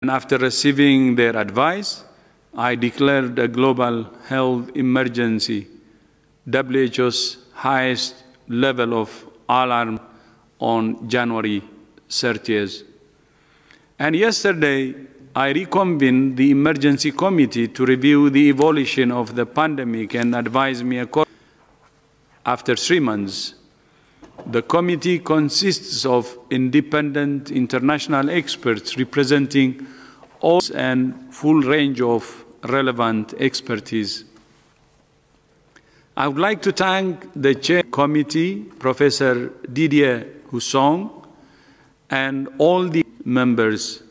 And after receiving their advice, I declared a global health emergency, WHO's highest level of alarm on January 30th. And yesterday, I reconvened the emergency committee to review the evolution of the pandemic and advise me accordingly. After 3 months, the committee consists of independent international experts representing all and full range of relevant expertise. I would like to thank the chair committee, Professor Didier Hussong, and all the members.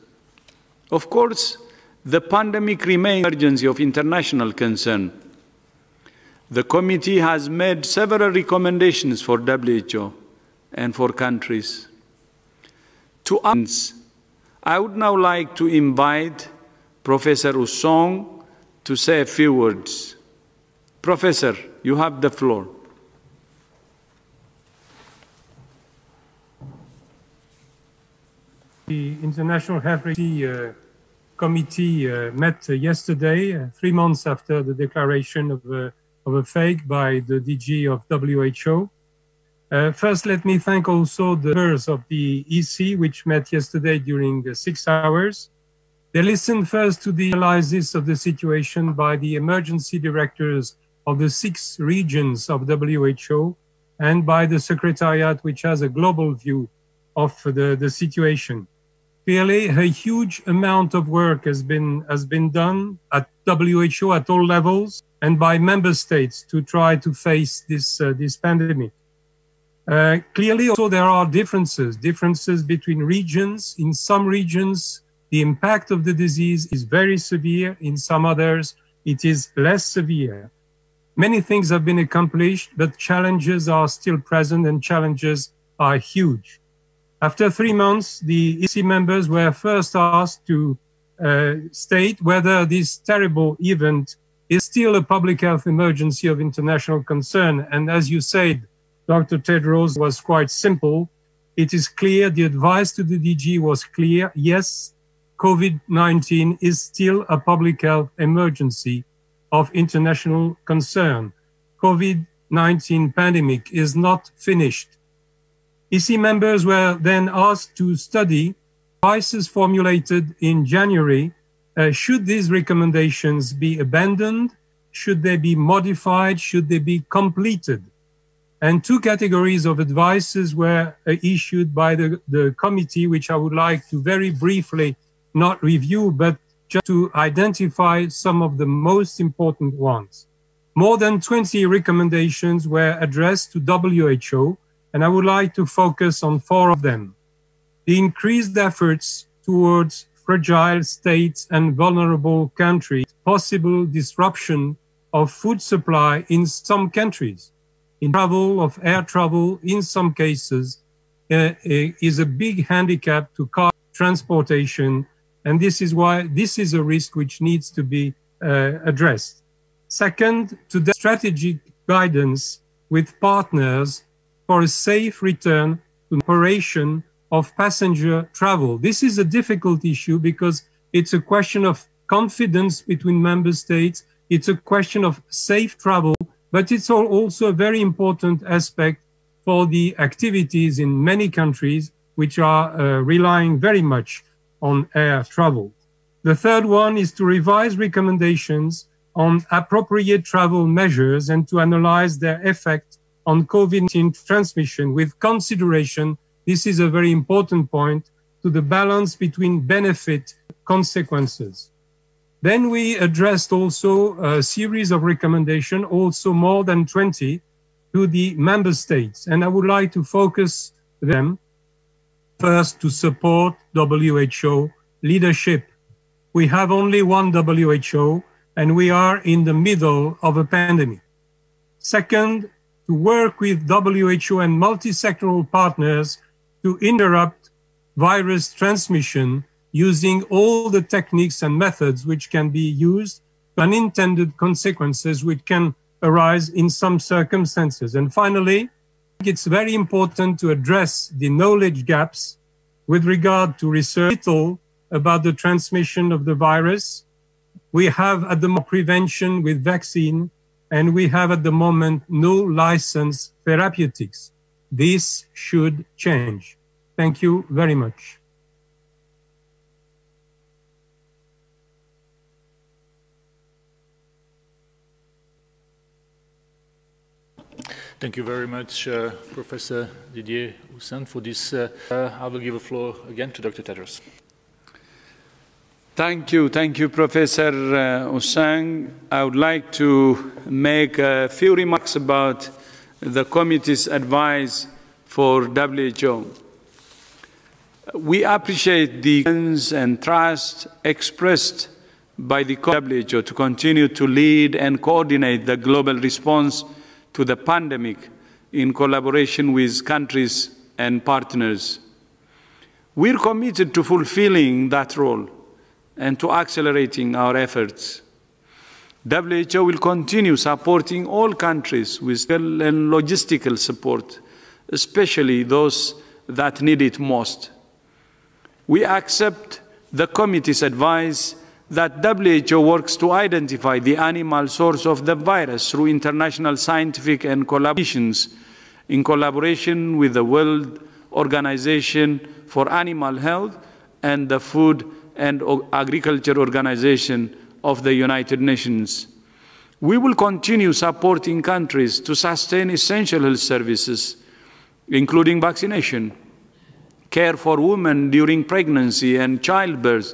Of course, the pandemic remains an emergency of international concern. The committee has made several recommendations for WHO and for countries. I would now like to invite Professor Hussong to say a few words. Professor, you have the floor. The International Health Committee met yesterday, 3 months after the declaration of a fake by the DG of WHO. First, let me thank also the members of the EC, which met yesterday during 6 hours. They listened first to the analysis of the situation by the emergency directors of the 6 regions of WHO and by the Secretariat, which has a global view of the situation. Clearly, a huge amount of work has been done at WHO at all levels and by member states to try to face this pandemic. Clearly, also there are differences between regions. In some regions, the impact of the disease is very severe. In some others, it is less severe. Many things have been accomplished, but challenges are still present and challenges are huge. After 3 months, the EC members were first asked to state whether this terrible event is still a public health emergency of international concern. And as you said, Dr. Tedros, was quite simple. It is clear, the advice to the DG was clear. Yes, COVID-19 is still a public health emergency of international concern. COVID-19 pandemic is not finished. EC members were then asked to study advices formulated in January. Should these recommendations be abandoned? Should they be modified? Should they be completed? And 2 categories of advices were issued by the committee, which I would like to very briefly not review, but just to identify some of the most important ones. More than 20 recommendations were addressed to WHO, and I would like to focus on 4 of them. The increased efforts towards fragile states and vulnerable countries, possible disruption of food supply in some countries. In travel, of air travel, in some cases, is a big handicap to car transportation, and this is why this is a risk which needs to be addressed. Second, to the strategic guidance with partners for a safe return to operation of passenger travel. This is a difficult issue because it's a question of confidence between member states. It's a question of safe travel, but it's also a very important aspect for the activities in many countries which are relying very much on air travel. The third one is to revise recommendations on appropriate travel measures and to analyze their effect on COVID-19 transmission with consideration, this is a very important point, to the balance between benefit consequences. Then we addressed also a series of recommendations, also more than 20, to the member states. And I would like to focus them first to support WHO leadership. We have only one WHO, and we are in the middle of a pandemic. Second, to work with WHO and multi-sectoral partners to interrupt virus transmission using all the techniques and methods which can be used, unintended consequences which can arise in some circumstances. And finally, it's very important to address the knowledge gaps with regard to research. Little about the transmission of the virus. We have at the moment prevention with vaccine, and we have at the moment no licensed therapeutics. This should change. Thank you very much. Thank you very much, Professor Didier Houssin, for this. I will give the floor again to Dr. Tedros. Thank you, Professor Houssin. I would like to make a few remarks about the committee's advice for WHO. We appreciate the confidence and trust expressed by the WHO to continue to lead and coordinate the global response to the pandemic in collaboration with countries and partners. We're committed to fulfilling that role and to accelerating our efforts. WHO will continue supporting all countries with and logistical support, especially those that need it most. We accept the committee's advice that WHO works to identify the animal source of the virus through international scientific and collaborations in collaboration with the World Organization for Animal Health and the Food and Agriculture Organization of the United Nations. We will continue supporting countries to sustain essential health services, including vaccination, care for women during pregnancy and childbirth,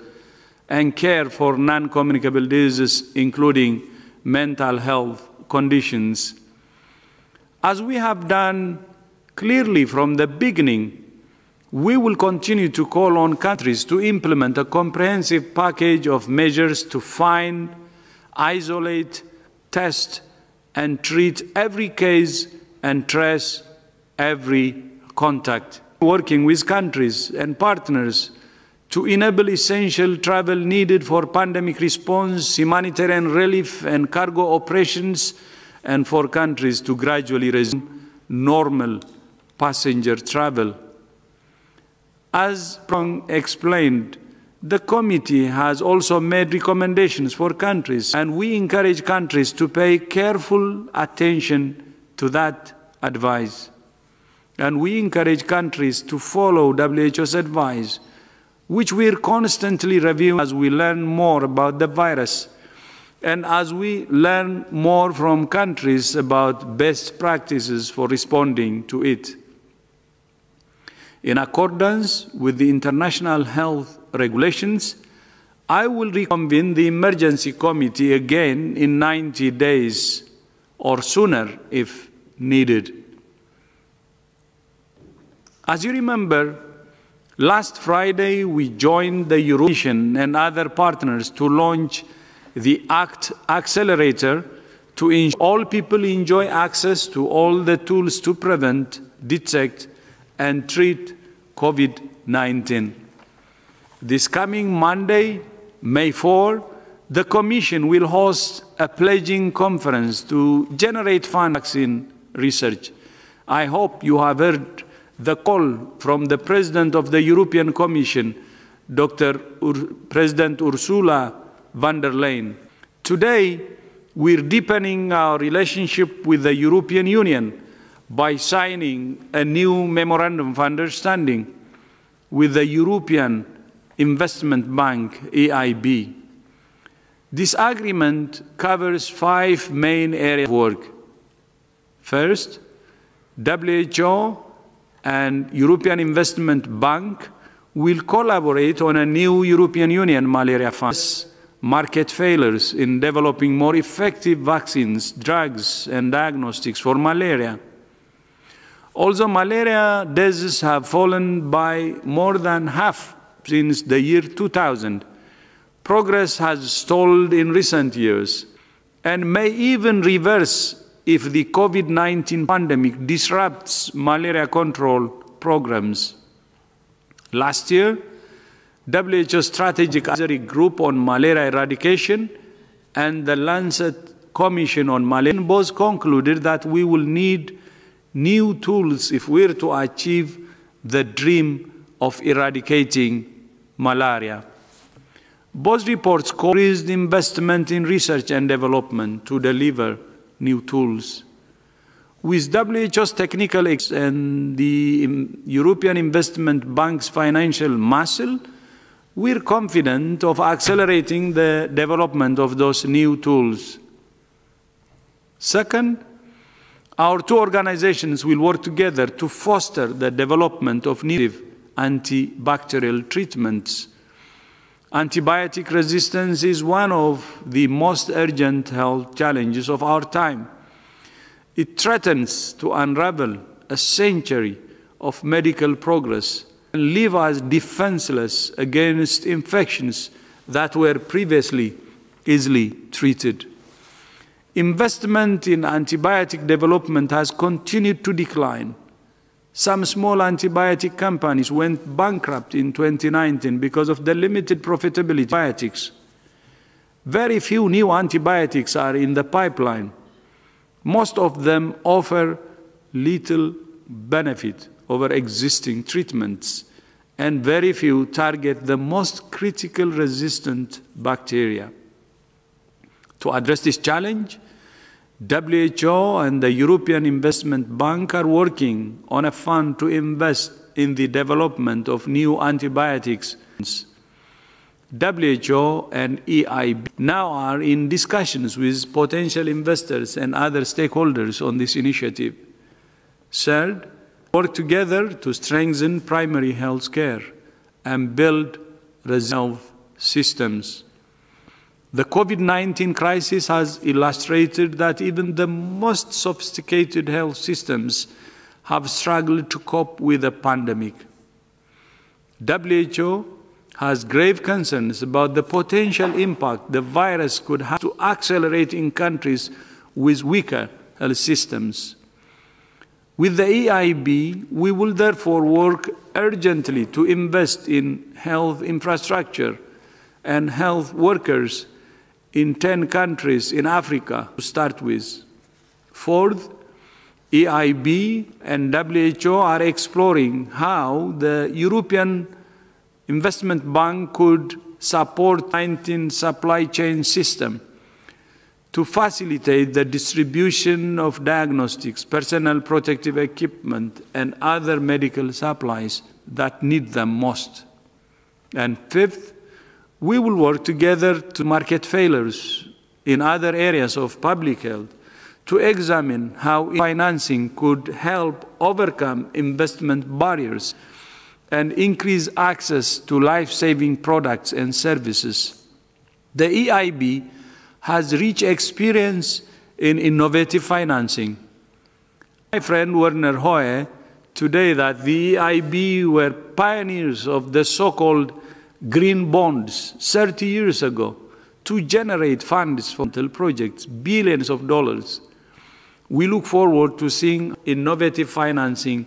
and care for non-communicable diseases, including mental health conditions. As we have done clearly from the beginning, we will continue to call on countries to implement a comprehensive package of measures to find, isolate, test, and treat every case and trace every contact. Working with countries and partners to enable essential travel needed for pandemic response, humanitarian relief, and cargo operations, and for countries to gradually resume normal passenger travel. As Prong explained, the committee has also made recommendations for countries, and we encourage countries to pay careful attention to that advice. And we encourage countries to follow WHO's advice, which we are constantly reviewing as we learn more about the virus and as we learn more from countries about best practices for responding to it. In accordance with the international health regulations, I will reconvene the emergency committee again in 90 days or sooner if needed. As you remember, last Friday we joined the European and other partners to launch the ACT Accelerator to ensure all people enjoy access to all the tools to prevent, detect, and treat COVID-19. This coming Monday, May 4, the Commission will host a pledging conference to generate funds for vaccine research. I hope you have heard the call from the President of the European Commission, President Ursula von der Leyen. Today, we're deepening our relationship with the European Union by signing a new Memorandum of Understanding with the European Investment Bank, EIB. This agreement covers 5 main areas of work. First, WHO and European Investment Bank will collaborate on a new European Union malaria fund. Market failures in developing more effective vaccines, drugs, and diagnostics for malaria. Although malaria deaths have fallen by more than half since the year 2000, progress has stalled in recent years and may even reverse if the COVID-19 pandemic disrupts malaria control programs. Last year, WHO Strategic Advisory Group on Malaria Eradication and the Lancet Commission on Malaria both concluded that we will need new tools if we're to achieve the dream of eradicating malaria. Both reports call for increased investment in research and development to deliver new tools. With WHO's technical and the European Investment Bank's financial muscle, we're confident of accelerating the development of those new tools. Second, our two organizations will work together to foster the development of new antibacterial treatments. Antibiotic resistance is one of the most urgent health challenges of our time. It threatens to unravel a century of medical progress and leave us defenseless against infections that were previously easily treated. Investment in antibiotic development has continued to decline. Some small antibiotic companies went bankrupt in 2019 because of the limited profitability of antibiotics. Very few new antibiotics are in the pipeline. Most of them offer little benefit over existing treatments, and very few target the most critical resistant bacteria. To address this challenge, WHO and the European Investment Bank are working on a fund to invest in the development of new antibiotics. WHO and EIB now are in discussions with potential investors and other stakeholders on this initiative. Third, work together to strengthen primary health care and build resilient health systems. The COVID-19 crisis has illustrated that even the most sophisticated health systems have struggled to cope with the pandemic. WHO has grave concerns about the potential impact the virus could have to accelerate in countries with weaker health systems. With the EIB, we will therefore work urgently to invest in health infrastructure and health workers in 10 countries in Africa to start with. Fourth, EIB and WHO are exploring how the European Investment Bank could support the COVID-19 supply chain system to facilitate the distribution of diagnostics, personal protective equipment, and other medical supplies that need them most. And fifth, we will work together to market failures in other areas of public health to examine how financing could help overcome investment barriers and increase access to life-saving products and services. The EIB has rich experience in innovative financing. My friend Werner Hoye today that the EIB were pioneers of the so-called green bonds 30 years ago to generate funds for projects, billions of dollars. We look forward to seeing innovative financing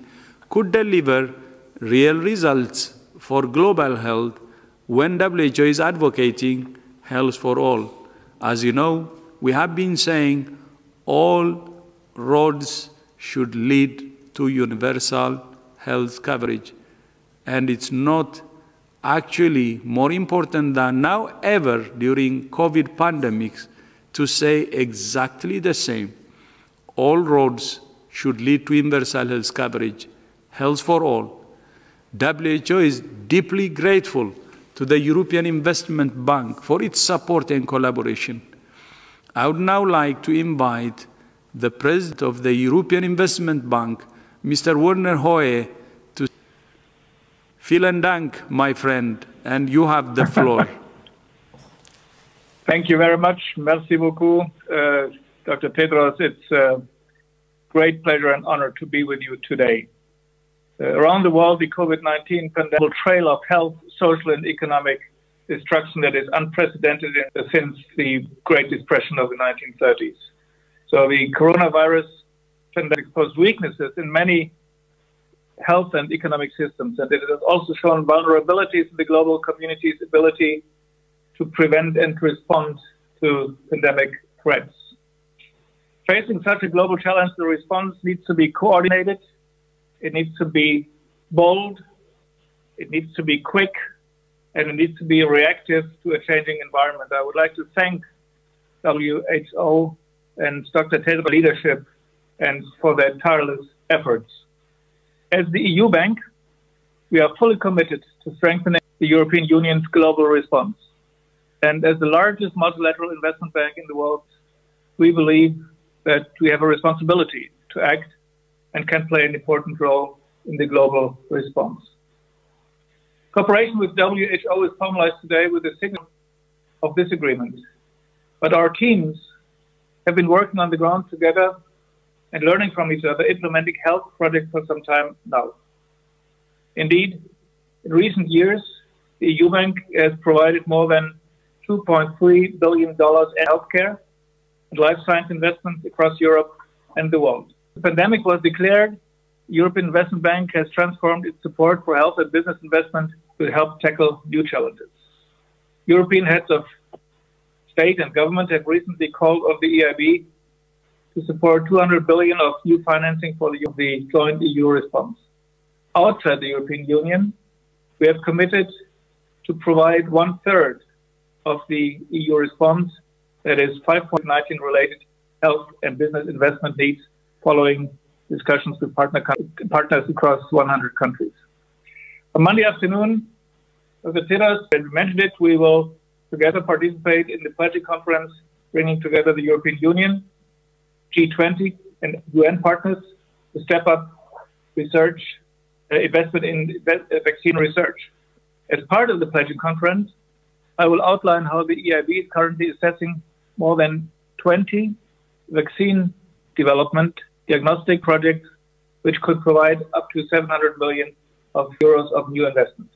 could deliver real results for global health when WHO is advocating health for all. As you know, we have been saying all roads should lead to universal health coverage. And it's not actually more important than now ever during COVID pandemics to say exactly the same. All roads should lead to universal health coverage, health for all. WHO is deeply grateful to the European Investment Bank for its support and collaboration. I would now like to invite the President of the European Investment Bank, Mr. Werner Hoye, to Vielen Dank, my friend, and you have the floor. Thank you very much. Merci beaucoup, Dr. Tedros. It's a great pleasure and honor to be with you today. Around the world, the COVID-19 pandemic will trail of health, social, and economic destruction that is unprecedented since the Great Depression of the 1930s. So the coronavirus pandemic exposed weaknesses in many health and economic systems, and it has also shown vulnerabilities in the global community's ability to prevent and respond to pandemic threats. Facing such a global challenge, the response needs to be coordinated. It needs to be bold, it needs to be quick, and it needs to be reactive to a changing environment. I would like to thank WHO and Dr. Tedros' leadership and for their tireless efforts. As the EU Bank, we are fully committed to strengthening the European Union's global response. And as the largest multilateral investment bank in the world, we believe that we have a responsibility to act and can play an important role in the global response. Cooperation with WHO is formalized today with the signature of this agreement. But our teams have been working on the ground together and learning from each other, implementing health projects for some time now. Indeed, in recent years, the EU Bank has provided more than $2.3 billion in healthcare and life science investments across Europe and the world. The pandemic was declared. The European Investment Bank has transformed its support for health and business investment to help tackle new challenges. European heads of state and government have recently called on the EIB to support 200 billion of new financing for the joint EU response. Outside the European Union, we have committed to provide 1/3 of the EU response, that is 5.19 related health and business investment needs, following discussions with partners across 100 countries. On Monday afternoon, Dr. Tedros mentioned it, we will together participate in the pledging conference, bringing together the European Union, G20, and UN partners to step up research, investment in vaccine research. As part of the pledging conference, I will outline how the EIB is currently assessing more than 20 vaccine development diagnostic projects, which could provide up to 700 million euros of new investment.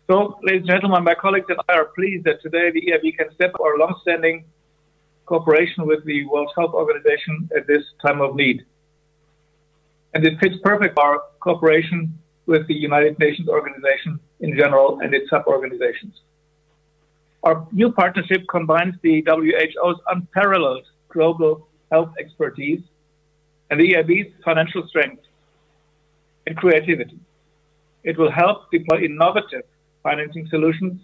So, ladies and gentlemen, my colleagues and I are pleased that today the EIB can step up our long-standing cooperation with the World Health Organization at this time of need. And it fits perfect our cooperation with the United Nations Organization in general and its sub-organizations. Our new partnership combines the WHO's unparalleled global health expertise and the EIB's financial strength and creativity. It will help deploy innovative financing solutions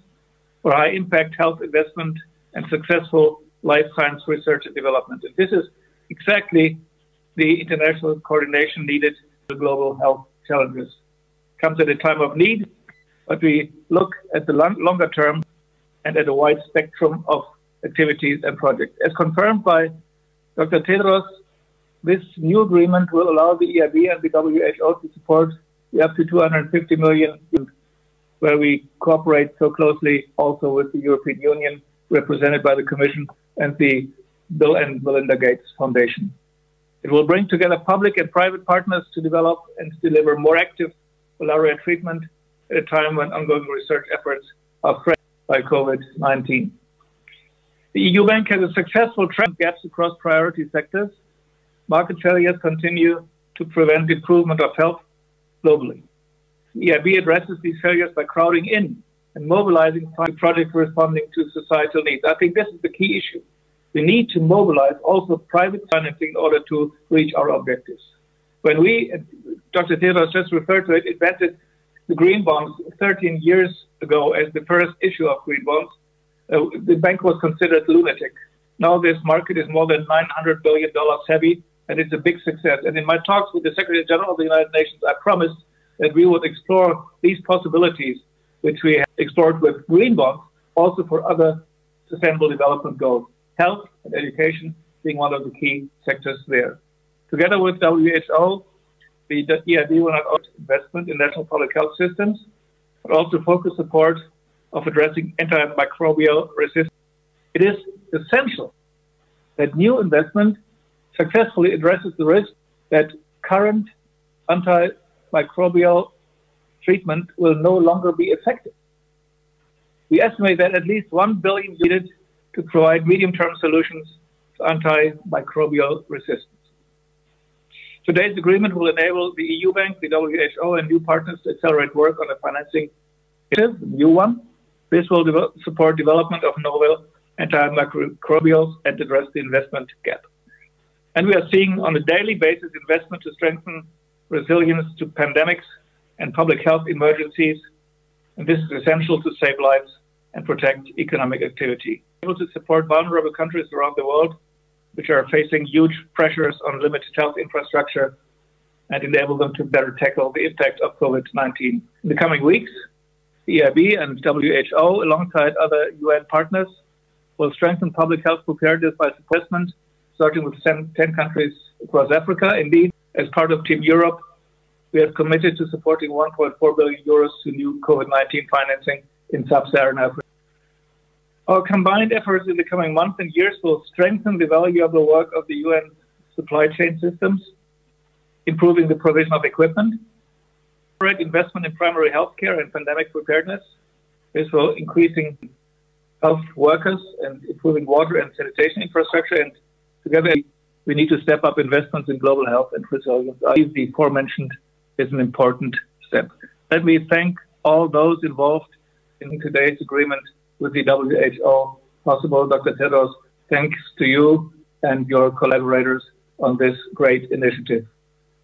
for high-impact health investment and successful life science research and development. And this is exactly the international coordination needed for global health challenges. It comes at a time of need, but we look at the longer term and at a wide spectrum of activities and projects. As confirmed by Dr. Tedros, this new agreement will allow the EIB and the WHO to support the up to 250 million, where we cooperate so closely also with the European Union, represented by the Commission and the Bill and Melinda Gates Foundation. It will bring together public and private partners to develop and deliver more active malaria treatment at a time when ongoing research efforts are threatened by COVID-19. The EU Bank has a successful track record gaps across priority sectors. Market failures continue to prevent improvement of health globally. The EIB addresses these failures by crowding in and mobilizing projects responding to societal needs. I think this is the key issue. We need to mobilize also private financing in order to reach our objectives. When we, Dr. Tedros just referred to it, invented the green bonds 13 years ago as the first issue of green bonds, the bank was considered lunatic. Now this market is more than $900 billion heavy, and it's a big success. And in my talks with the Secretary General of the United Nations, I promised that we would explore these possibilities, which we have explored with green bonds, also for other sustainable development goals, health and education being one of the key sectors there. Together with WHO, the EIB will not only investment in national public health systems, but also focus support of addressing antimicrobial resistance. It is essential that new investment successfully addresses the risk that current antimicrobial treatment will no longer be effective. We estimate that at least 1 billion needed to provide medium-term solutions to antimicrobial resistance. Today's agreement will enable the EU Bank, the WHO, and new partners to accelerate work on a financing initiative, a new one. This will support development of novel antimicrobials and address the investment gap. And we are seeing on a daily basis investment to strengthen resilience to pandemics and public health emergencies and this is essential to save lives and protect economic activity. Able to support vulnerable countries around the world, which are facing huge pressures on limited health infrastructure, and enable them to better tackle the impact of COVID-19. In the coming weeks, the EIB and WHO, alongside other UN partners, will strengthen public health preparedness by investment, starting with 10 countries across Africa. Indeed, as part of Team Europe, we have committed to supporting 1.4 billion euros to new COVID-19 financing in sub-Saharan Africa. Our combined efforts in the coming months and years will strengthen the value of the work of the UN supply chain systems, improving the provision of equipment, investment in primary health care and pandemic preparedness. This will increasing health workers and improving water and sanitation infrastructure. And together, we need to step up investments in global health and resilience. I believe the aforementioned is an important step. Let me thank all those involved in today's agreement with the WHO. Possible, Dr. Tedros, thanks to you and your collaborators on this great initiative.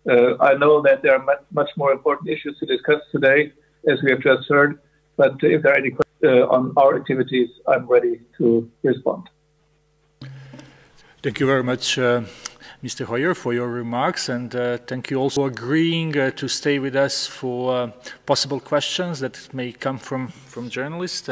I know that there are much more important issues to discuss today, as we have just heard, but if there are any questions on our activities, I'm ready to respond. Thank you very much, Mr. Hoyer, for your remarks, and thank you also for agreeing to stay with us for possible questions that may come from journalists.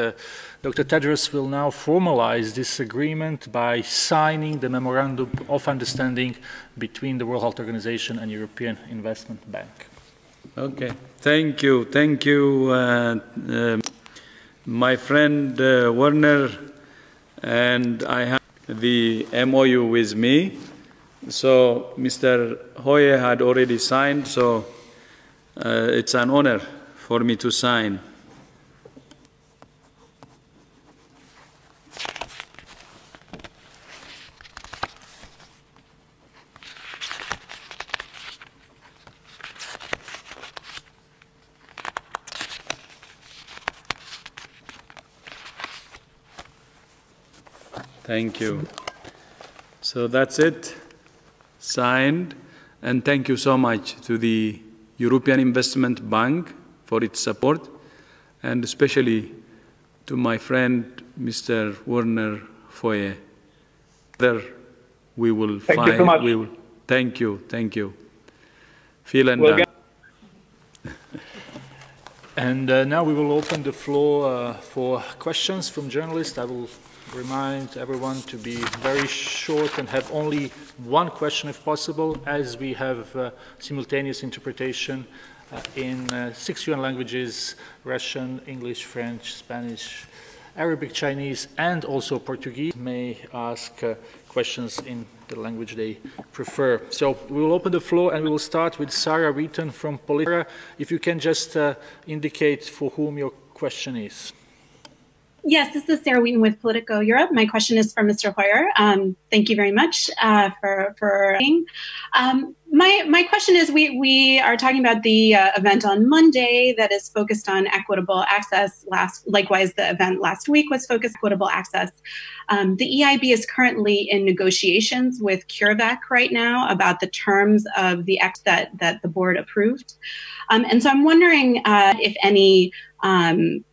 Dr. Tedros will now formalize this agreement by signing the Memorandum of Understanding between the World Health Organization and European Investment Bank. Okay, thank you. Thank you, my friend Werner, and I have the MOU with me. So Mr. Hoyer had already signed, so it's an honor for me to sign. Thank you. So that's it, signed, and thank you so much to the European Investment Bank for its support, and especially to my friend, Mr. Werner Foyer. There we will find. Thank you so much. Thank you. Vielen Dank. And now we will open the floor for questions from journalists. I will remind everyone to be very short and have only one question if possible, as we have simultaneous interpretation in 6 UN languages: Russian, English, French, Spanish, Arabic, Chinese, and also Portuguese. May ask questions in the language they prefer. So we will open the floor, and we will start with Sarah Wheaton from Politico. If you can just indicate for whom your question is. Yes, this is Sarah Wheaton with Politico Europe. My question is for Mr. Hoyer. Thank you very much for my question is, we are talking about the event on Monday that is focused on equitable access. Likewise, the event last week was focused on equitable access. The EIB is currently in negotiations with CureVac right now about the terms of the act that the board approved. And so I'm wondering if any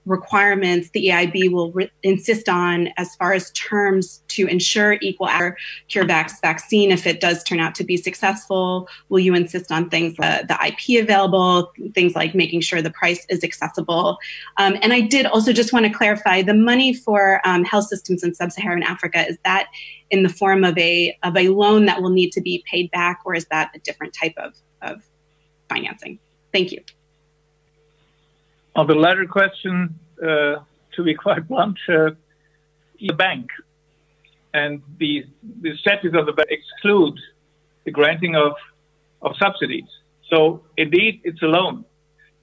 requirements the EIB will insist on as far as terms to ensure equal access to CureVac's vaccine if it does turn out to be successful. Will you insist on things like the IP available, things like making sure the price is accessible? And I did also just want to clarify, the money for health systems in sub-Saharan Africa, is that in the form of a loan that will need to be paid back, or is that a different type of financing? Thank you. On the latter question, to be quite blunt, the bank and the statutes of the bank exclude the granting of subsidies. So indeed, it's a loan.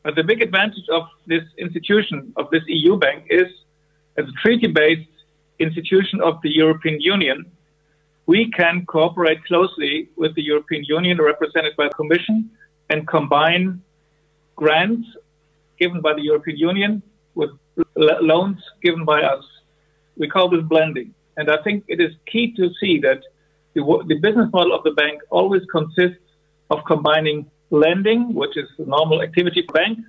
But the big advantage of this institution, of this EU bank, is as a treaty-based institution of the European Union, we can cooperate closely with the European Union, represented by the Commission, and combine grants given by the European Union with loans given by us. We call this blending. And I think it is key to see that the business model of the bank always consists of combining lending, which is the normal activity of the bank,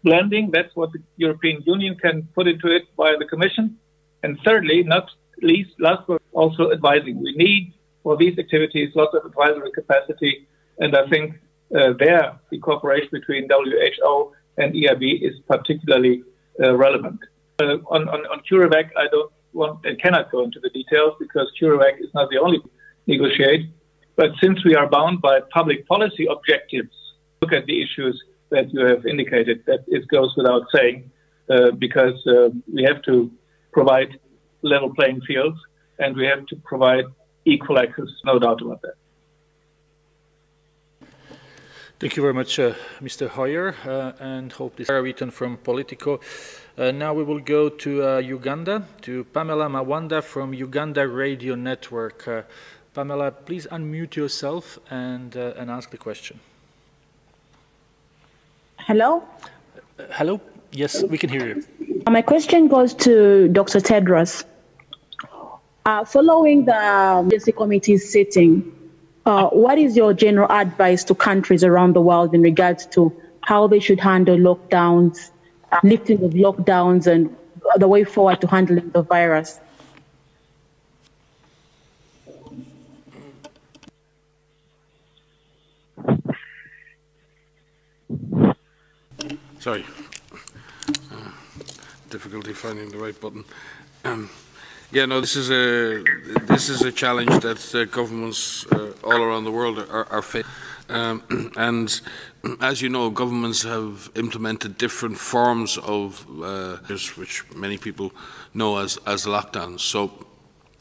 blending. That's what the European Union can put into it via the Commission. And thirdly, not least, last but also advising. We need for these activities lots of advisory capacity, and I think the cooperation between WHO and EIB is particularly relevant. On CureVac, I don't want and cannot go into the details because CureVac is not the only negotiate. But since we are bound by public policy objectives, look at the issues that you have indicated. That it goes without saying, because we have to provide level playing fields and we have to provide equal access, no doubt about that. Thank you very much, Mr. Hoyer, and hope this is written from Politico. Now we will go to Uganda, to Pamela Mawanda from Uganda Radio Network. Pamela, please unmute yourself and ask the question. Hello? Hello? Yes, we can hear you. My question goes to Dr. Tedros. Following the emergency committee's sitting, what is your general advice to countries around the world in regards to how they should handle lockdowns, lifting of lockdowns, and the way forward to handling the virus? Sorry, difficulty finding the right button. Yeah, no, this is a challenge that governments all around the world are facing. And as you know, governments have implemented different forms of which many people know as lockdowns. So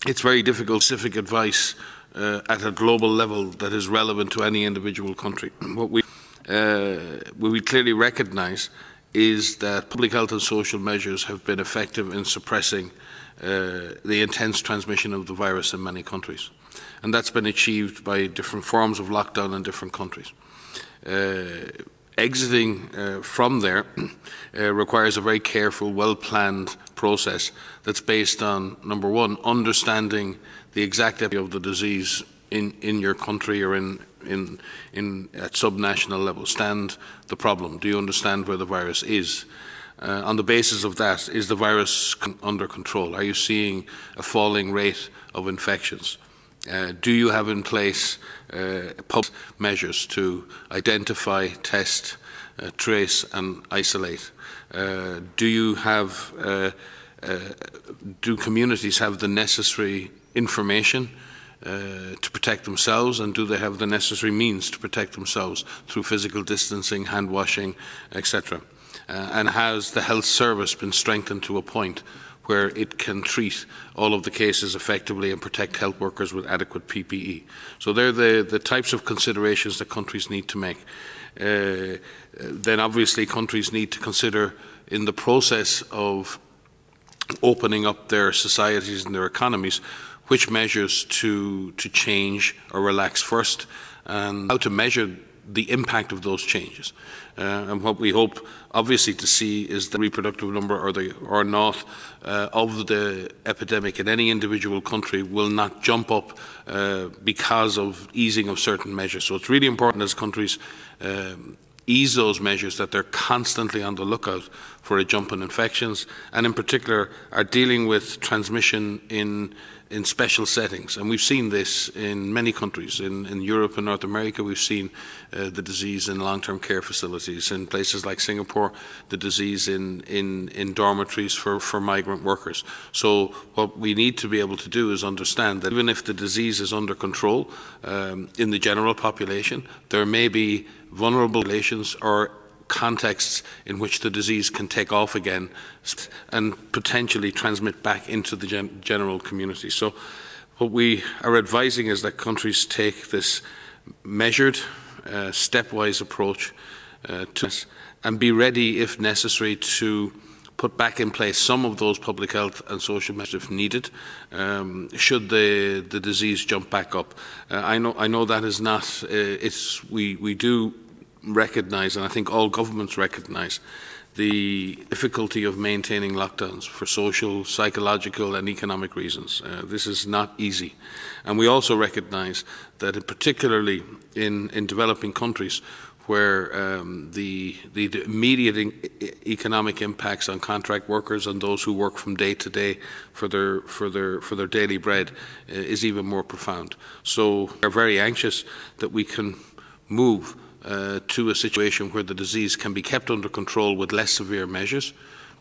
it's very difficult specific advice at a global level that is relevant to any individual country. What we clearly recognise is that public health and social measures have been effective in suppressing the intense transmission of the virus in many countries. And that's been achieved by different forms of lockdown in different countries. Exiting from there requires a very careful, well-planned process that's based on, number one, understanding the exact epidemic of the disease in your country or at subnational level. Understand the problem. Do you understand where the virus is? On the basis of that, is the virus under control? Are you seeing a falling rate of infections? Do you have in place public measures to identify, test, trace and isolate? Do communities have the necessary information to protect themselves, and do they have the necessary means to protect themselves through physical distancing, hand washing, etc.? And has the health service been strengthened to a point where it can treat all of the cases effectively and protect health workers with adequate PPE? So they're the types of considerations that countries need to make. Then obviously countries need to consider in the process of opening up their societies and their economies which measures to change or relax first, and how to measure the impact of those changes. And what we hope obviously to see is the reproductive number or not of the epidemic in any individual country will not jump up because of easing of certain measures. So it's really important as countries ease those measures that they're constantly on the lookout for a jump in infections, and in particular are dealing with transmission in special settings. And we've seen this in many countries. In Europe and North America, we've seen the disease in long-term care facilities. In places like Singapore, the disease in dormitories for migrant workers. So what we need to be able to do is understand that even if the disease is under control in the general population, there may be vulnerable populations or contexts in which the disease can take off again and potentially transmit back into the general community. So what we are advising is that countries take this measured, stepwise approach to this and be ready, if necessary, to put back in place some of those public health and social measures if needed, should the disease jump back up. I know that is not, we do recognise, and I think all governments recognise, the difficulty of maintaining lockdowns for social, psychological and economic reasons. This is not easy. And we also recognise that particularly in developing countries where the immediate economic impacts on contract workers and those who work from day to day for their daily bread is even more profound. So we're very anxious that we can move to a situation where the disease can be kept under control with less severe measures.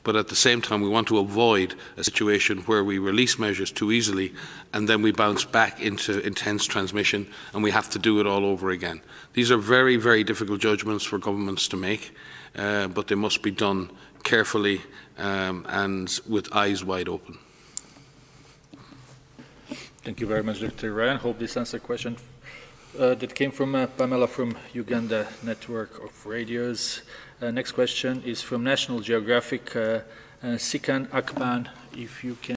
But at the same time, we want to avoid a situation where we release measures too easily and then we bounce back into intense transmission and we have to do it all over again. These are very, very difficult judgments for governments to make, but they must be done carefully and with eyes wide open. Thank you very much, Dr. Ryan. Hope this answers a question that came from Pamela from Uganda Network of Radios. Next question is from National Geographic, Sikan Akpan, if you can.